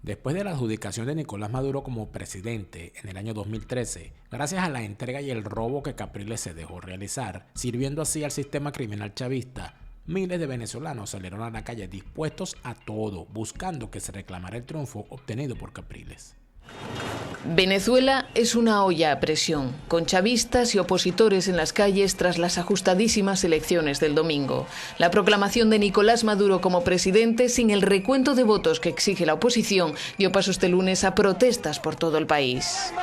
Después de la adjudicación de Nicolás Maduro como presidente en el año 2013, gracias a la entrega y el robo que Capriles se dejó realizar, sirviendo así al sistema criminal chavista, miles de venezolanos salieron a la calle dispuestos a todo, buscando que se reclamara el triunfo obtenido por Capriles. Venezuela es una olla a presión, con chavistas y opositores en las calles tras las ajustadísimas elecciones del domingo. La proclamación de Nicolás Maduro como presidente, sin el recuento de votos que exige la oposición, dio paso este lunes a protestas por todo el país.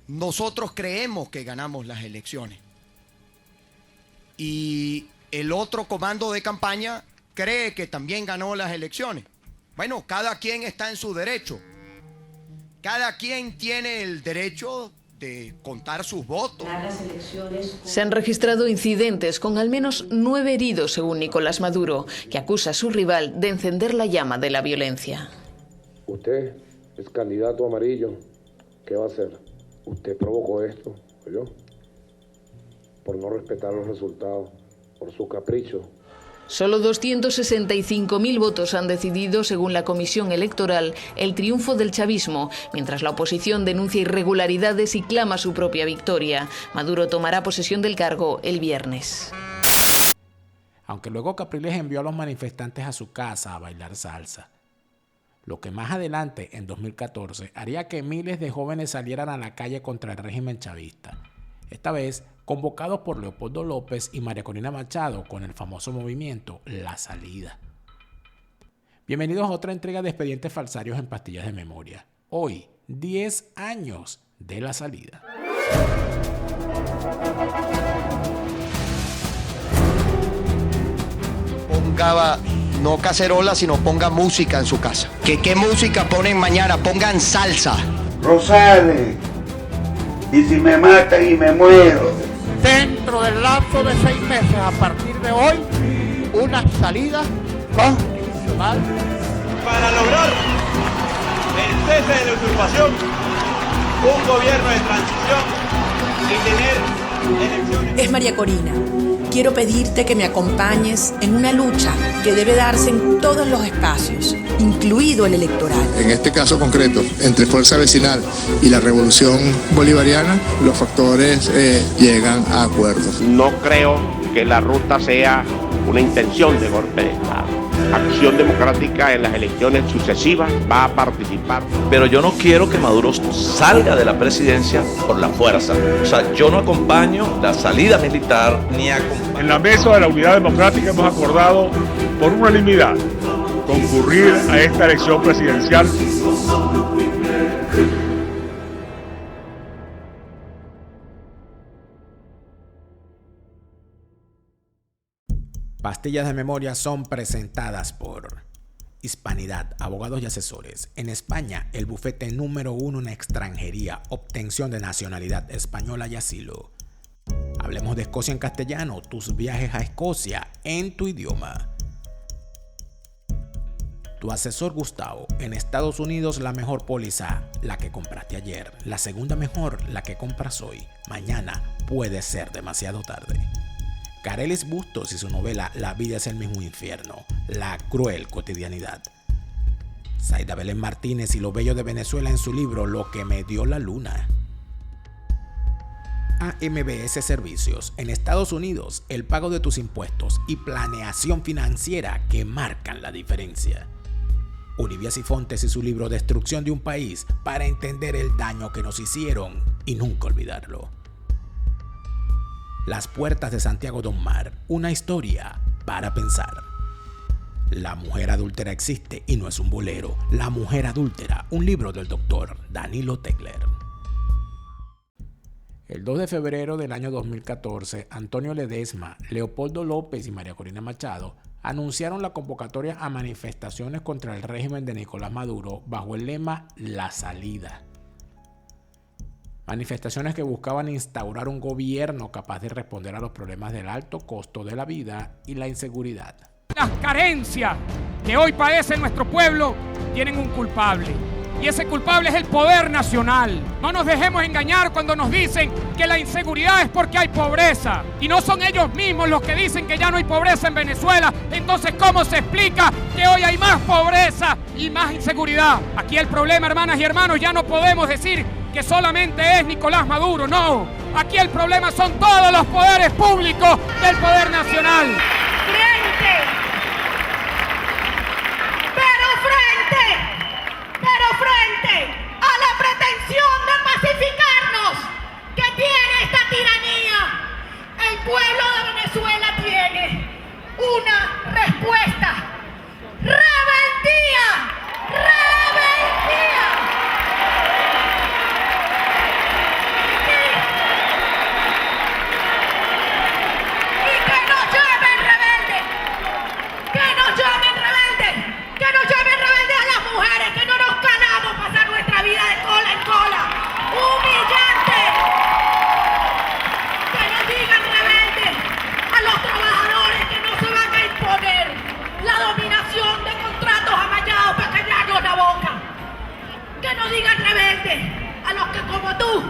Nosotros creemos que ganamos las elecciones. Y el otro comando de campaña cree que también ganó las elecciones. Bueno, cada quien está en su derecho. Cada quien tiene el derecho de contar sus votos. Se han registrado incidentes con al menos 9 heridos, según Nicolás Maduro, que acusa a su rival de encender la llama de la violencia. Usted es candidato amarillo. ¿Qué va a hacer? Usted provocó esto, ¿oyó? Por no respetar los resultados, por su capricho. Solo 265.000 votos han decidido, según la Comisión Electoral, el triunfo del chavismo, mientras la oposición denuncia irregularidades y clama su propia victoria. Maduro tomará posesión del cargo el viernes. Aunque luego Capriles envió a los manifestantes a su casa a bailar salsa. Lo que más adelante, en 2014, haría que miles de jóvenes salieran a la calle contra el régimen chavista. Esta vez convocados por Leopoldo López y María Corina Machado con el famoso movimiento La Salida. Bienvenidos a otra entrega de Expedientes Falsarios en Pastillas de Memoria. Hoy, 10 años de La Salida. Ponga, no cacerola, sino ponga música en su casa. ¿Qué música ponen mañana? Pongan salsa. Rosales, y si me matan y me muero. Dentro del lapso de 6 meses, a partir de hoy, una salida constitucional. Para lograr el cese de la usurpación, un gobierno de transición y tener elecciones. Es María Corina. Quiero pedirte que me acompañes en una lucha que debe darse en todos los espacios, incluido el electoral. En este caso concreto, entre Fuerza Vecinal y la Revolución Bolivariana, los factores llegan a acuerdos. No creo que la ruta sea una intención de golpe de Estado. Acción Democrática en las elecciones sucesivas va a participar. Pero yo no quiero que Maduro salga de la presidencia por la fuerza. O sea, yo no acompaño la salida militar ni acompaño. En la mesa de la Unidad Democrática hemos acordado por unanimidad concurrir a esta elección presidencial. Pastillas de Memoria son presentadas por Hispanidad, abogados y asesores. En España, el bufete número 1 en extranjería, obtención de nacionalidad española y asilo. Hablemos de Escocia en castellano, tus viajes a Escocia en tu idioma. Tu asesor Gustavo, en Estados Unidos la mejor póliza, la que compraste ayer. La segunda mejor, la que compras hoy. Mañana puede ser demasiado tarde. Carelis Bustos y su novela La vida es el mismo infierno, la cruel cotidianidad. Zaida Belén Martínez y lo bello de Venezuela en su libro Lo que me dio la luna. AMBS Servicios, en Estados Unidos, el pago de tus impuestos y planeación financiera que marcan la diferencia. Olivia Sifontes y su libro Destrucción de un país para entender el daño que nos hicieron y nunca olvidarlo. Las puertas de Santiago Don Mar, una historia para pensar. La mujer adúltera existe y no es un bolero. La mujer adúltera, un libro del doctor Danilo Tegler. El 2 de febrero del año 2014, Antonio Ledesma, Leopoldo López y María Corina Machado anunciaron la convocatoria a manifestaciones contra el régimen de Nicolás Maduro bajo el lema La Salida. Manifestaciones que buscaban instaurar un gobierno capaz de responder a los problemas del alto costo de la vida y la inseguridad. Las carencias que hoy padece nuestro pueblo tienen un culpable, y ese culpable es el poder nacional. No nos dejemos engañar cuando nos dicen que la inseguridad es porque hay pobreza. Y no son ellos mismos los que dicen que ya no hay pobreza en Venezuela. Entonces, ¿cómo se explica que hoy hay más pobreza y más inseguridad? Aquí el problema, hermanas y hermanos, ya no podemos decir que solamente es Nicolás Maduro, no. Aquí el problema son todos los poderes públicos del poder nacional. Frente a la pretensión de pacificarnos que tiene esta tiranía, el pueblo de Venezuela tiene una respuesta: rebeldía, rebeldía. Y que nos llamen rebeldes, que nos llamen rebeldes, que nos llamen rebeldes a las mujeres, que no nos calamos pasar nuestra vida de cola en cola. Humillante. Que nos digan rebeldes a los trabajadores que no se van a imponer la dominación de contratos amañados para callarnos la boca. Que nos digan rebeldes a los que como tú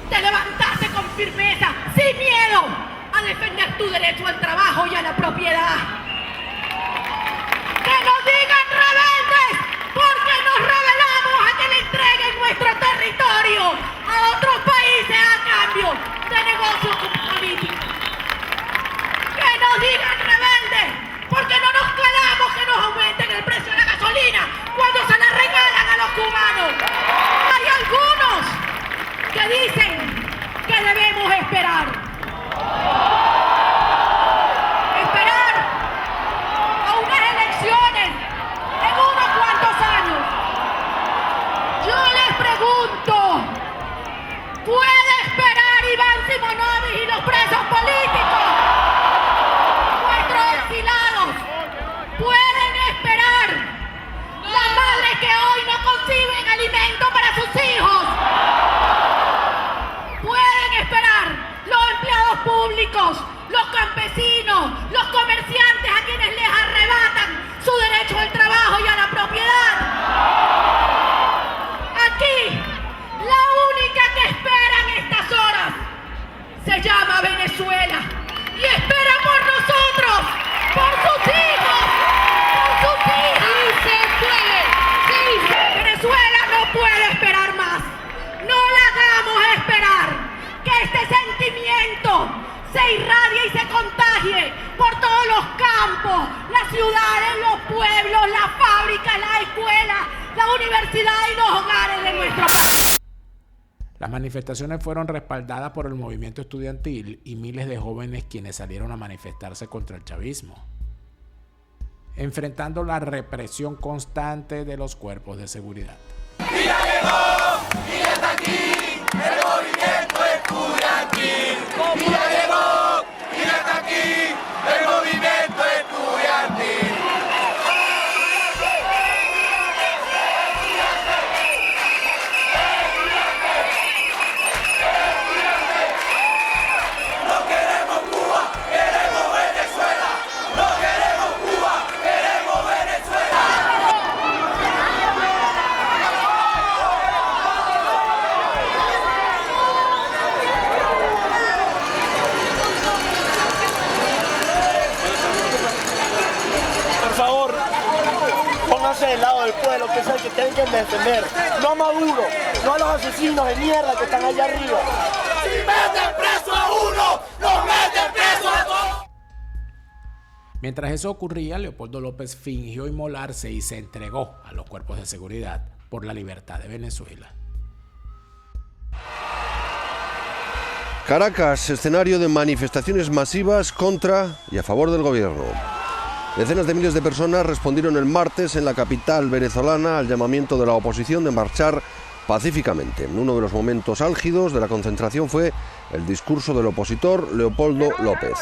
te levantaste con firmeza, sin miedo, a defender tu derecho al trabajo y a la propiedad. Que nos digan rebeldes porque nos rebelamos a que le entreguen nuestro territorio a otros países a cambio de negocios políticos. Que nos digan rebeldes porque no nos calamos que nos aumenten el precio de la gasolina cuando se la regalan a los cubanos. Hay algunos que dicen que debemos esperar. Esperar a unas elecciones en unos cuantos años. Yo les pregunto, ¿puede esperar Iván Simonovic y los presos políticos? Nuestros exilados pueden esperar. Las madres que hoy no conciben alimento para sus hijos pueden esperar. Los empleados públicos, los campesinos, los comerciantes a quienes les arrebatan su derecho al trabajo y a la propiedad. Aquí, la única que espera en estas horas se llama Venezuela y espera por nosotros, por sus hijos, por sus hijas. Sí se puede, sí. Venezuela no puede esperar más. No la hagamos esperar. Que este sentimiento se irradie y se contagie por todos los campos, las ciudades, los pueblos, las fábricas, las escuelas, la universidad y los hogares de nuestro país. Las manifestaciones fueron respaldadas por el movimiento estudiantil y miles de jóvenes quienes salieron a manifestarse contra el chavismo, enfrentando la represión constante de los cuerpos de seguridad. ¡Y ya llegó! ¡Y ya está aquí! ¡El movimiento estudiantil! ¡Y ya llegó! ¡Y ya está aquí! ¡El movimiento estudiantil! No queremos Cuba, queremos Venezuela. No queremos Cuba, queremos Venezuela. Por favor, pónganse del lado del pueblo, que es el que tienen que defender. No a Maduro, no a los asesinos de mierda que están allá arriba. Si meten preso a uno, nos meten preso a todos. Mientras eso ocurría, Leopoldo López fingió inmolarse y se entregó a los cuerpos de seguridad por la libertad de Venezuela. Caracas, escenario de manifestaciones masivas contra y a favor del gobierno. Decenas de miles de personas respondieron el martes en la capital venezolana al llamamiento de la oposición de marchar pacíficamente. Uno de los momentos álgidos de la concentración fue el discurso del opositor Leopoldo López.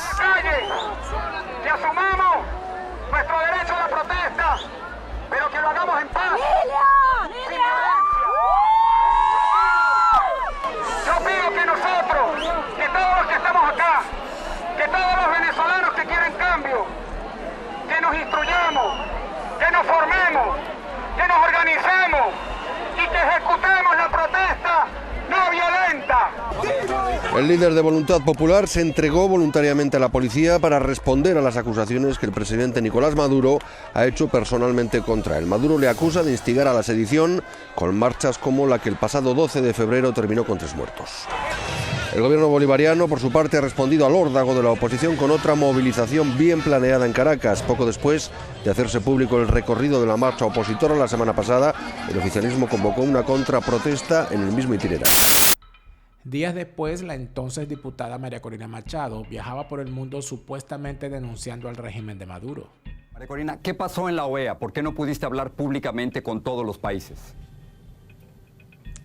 Que asumamos nuestro derecho a la protesta, pero que lo hagamos en paz, sin violencia. Yo pido que nosotros, que todos los que estamos acá, que todos los venezolanos que quieren cambio, que nos instruyamos, que nos formemos, que nos organicemos, que ejecutemos la protesta no violenta. El líder de Voluntad Popular se entregó voluntariamente a la policía para responder a las acusaciones que el presidente Nicolás Maduro ha hecho personalmente contra él. Maduro le acusa de instigar a la sedición con marchas como la que el pasado 12 de febrero terminó con 3 muertos. El gobierno bolivariano, por su parte, ha respondido al órdago de la oposición con otra movilización bien planeada en Caracas. Poco después de hacerse público el recorrido de la marcha opositora la semana pasada, el oficialismo convocó una contraprotesta en el mismo itinerario. Días después, la entonces diputada María Corina Machado viajaba por el mundo supuestamente denunciando al régimen de Maduro. María Corina, ¿qué pasó en la OEA? ¿Por qué no pudiste hablar públicamente con todos los países?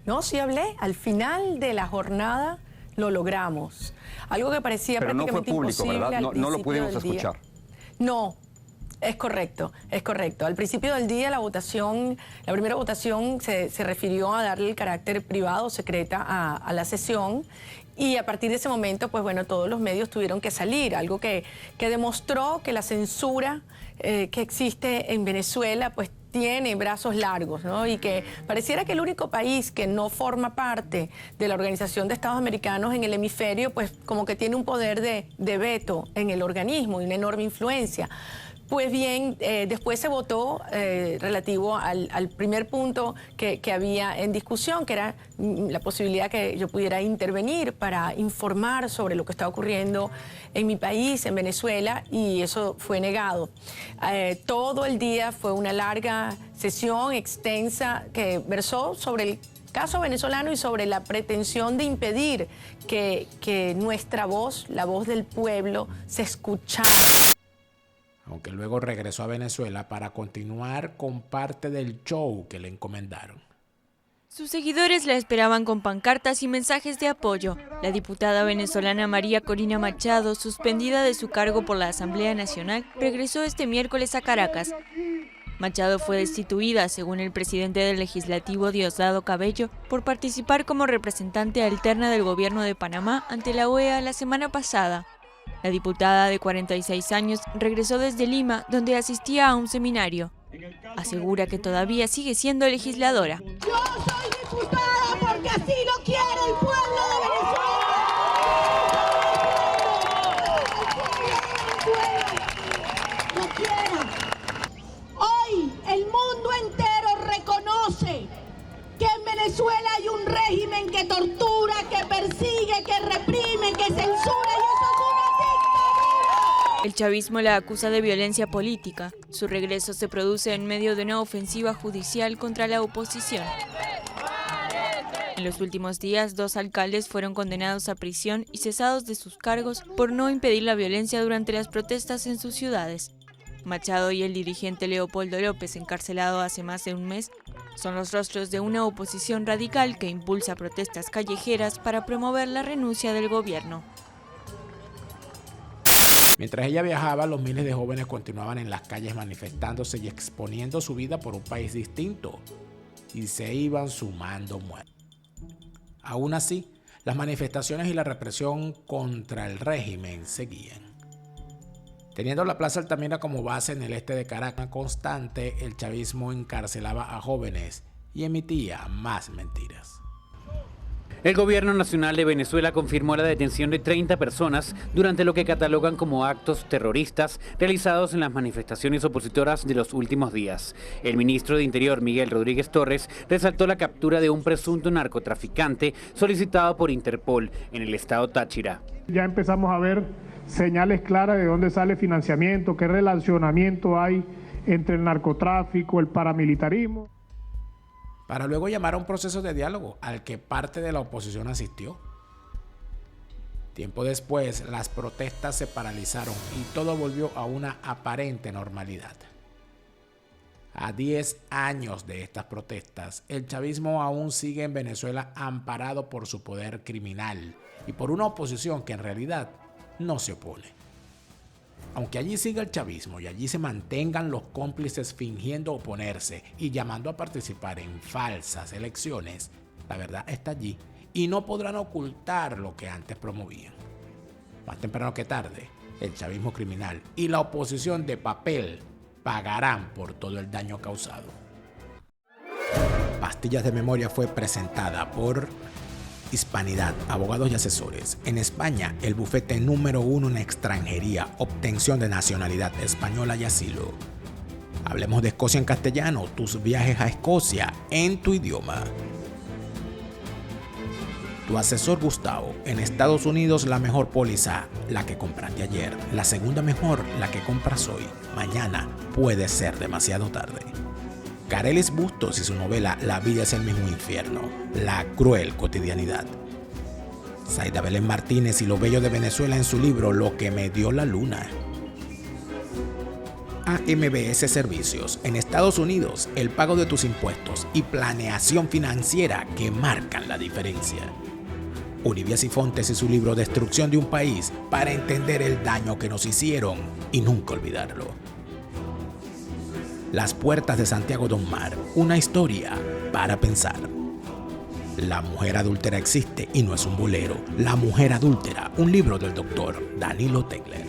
No, sí hablé. Al final de la jornada lo logramos. Algo que parecía prácticamente imposible. Pero no fue público, ¿verdad? No lo pudimos escuchar. No. Es correcto, es correcto. Al principio del día la primera votación se refirió a darle el carácter privado, secreta a la sesión, y a partir de ese momento, pues bueno, todos los medios tuvieron que salir, algo que demostró que la censura que existe en Venezuela, pues tiene brazos largos, ¿no? Y que pareciera que el único país que no forma parte de la Organización de Estados Americanos en el hemisferio, pues como que tiene un poder de veto en el organismo y una enorme influencia. Pues bien, después se votó relativo al primer punto que había en discusión, que era la posibilidad que yo pudiera intervenir para informar sobre lo que está ocurriendo en mi país, en Venezuela, y eso fue negado. Todo el día fue una larga sesión extensa que versó sobre el caso venezolano y sobre la pretensión de impedir que nuestra voz, la voz del pueblo, se escuchara. Aunque luego regresó a Venezuela para continuar con parte del show que le encomendaron. Sus seguidores la esperaban con pancartas y mensajes de apoyo. La diputada venezolana María Corina Machado, suspendida de su cargo por la Asamblea Nacional, regresó este miércoles a Caracas. Machado fue destituida, según el presidente del Legislativo Diosdado Cabello, por participar como representante alterna del gobierno de Panamá ante la OEA la semana pasada. La diputada de 46 años regresó desde Lima, donde asistía a un seminario. Asegura que todavía sigue siendo legisladora. Yo soy diputada porque así lo quiere el pueblo de Venezuela. Lo quiera. Hoy el mundo entero reconoce que en Venezuela hay un régimen que tortura, que persigue, que reprime, que censura, y eso es una dictadura. El chavismo la acusa de violencia política. Su regreso se produce en medio de una ofensiva judicial contra la oposición. En los últimos días, 2 alcaldes fueron condenados a prisión y cesados de sus cargos por no impedir la violencia durante las protestas en sus ciudades. Machado y el dirigente Leopoldo López, encarcelado hace más de un mes, son los rostros de una oposición radical que impulsa protestas callejeras para promover la renuncia del gobierno. Mientras ella viajaba, los miles de jóvenes continuaban en las calles manifestándose y exponiendo su vida por un país distinto, y se iban sumando muertos. Aún así, las manifestaciones y la represión contra el régimen seguían. Teniendo la Plaza Altamira como base en el este de Caracas constante, el chavismo encarcelaba a jóvenes y emitía más mentiras. El gobierno nacional de Venezuela confirmó la detención de 30 personas durante lo que catalogan como actos terroristas realizados en las manifestaciones opositoras de los últimos días. El ministro de Interior, Miguel Rodríguez Torres, resaltó la captura de un presunto narcotraficante solicitado por Interpol en el estado Táchira. Ya empezamos a ver señales claras de dónde sale financiamiento, qué relacionamiento hay entre el narcotráfico, el paramilitarismo. Para luego llamar a un proceso de diálogo al que parte de la oposición asistió. Tiempo después, las protestas se paralizaron y todo volvió a una aparente normalidad. A 10 años de estas protestas, el chavismo aún sigue en Venezuela amparado por su poder criminal y por una oposición que en realidad no se opone. Aunque allí siga el chavismo y allí se mantengan los cómplices fingiendo oponerse y llamando a participar en falsas elecciones, la verdad está allí y no podrán ocultar lo que antes promovían. Más temprano que tarde, el chavismo criminal y la oposición de papel pagarán por todo el daño causado. Pastillas de Memoria fue presentada por Hispanidad, abogados y asesores. En España, el bufete número 1 en extranjería, obtención de nacionalidad española y asilo. Hablemos de Escocia en castellano, tus viajes a Escocia en tu idioma. Tu asesor Gustavo. En Estados Unidos, la mejor póliza, la que compraste ayer. La segunda mejor, la que compras hoy. Mañana puede ser demasiado tarde. Carelis Bustos y su novela La vida es el mismo infierno, la cruel cotidianidad. Zaida Belén Martínez y lo bello de Venezuela en su libro Lo que me dio la luna. AMBS Servicios. En Estados Unidos, el pago de tus impuestos y planeación financiera que marcan la diferencia. Olivia Sifontes y su libro Destrucción de un país para entender el daño que nos hicieron y nunca olvidarlo. Las puertas de Santiago Don Mar, una historia para pensar. La mujer adúltera existe y no es un bolero. La mujer adúltera, un libro del doctor Danilo Tegler.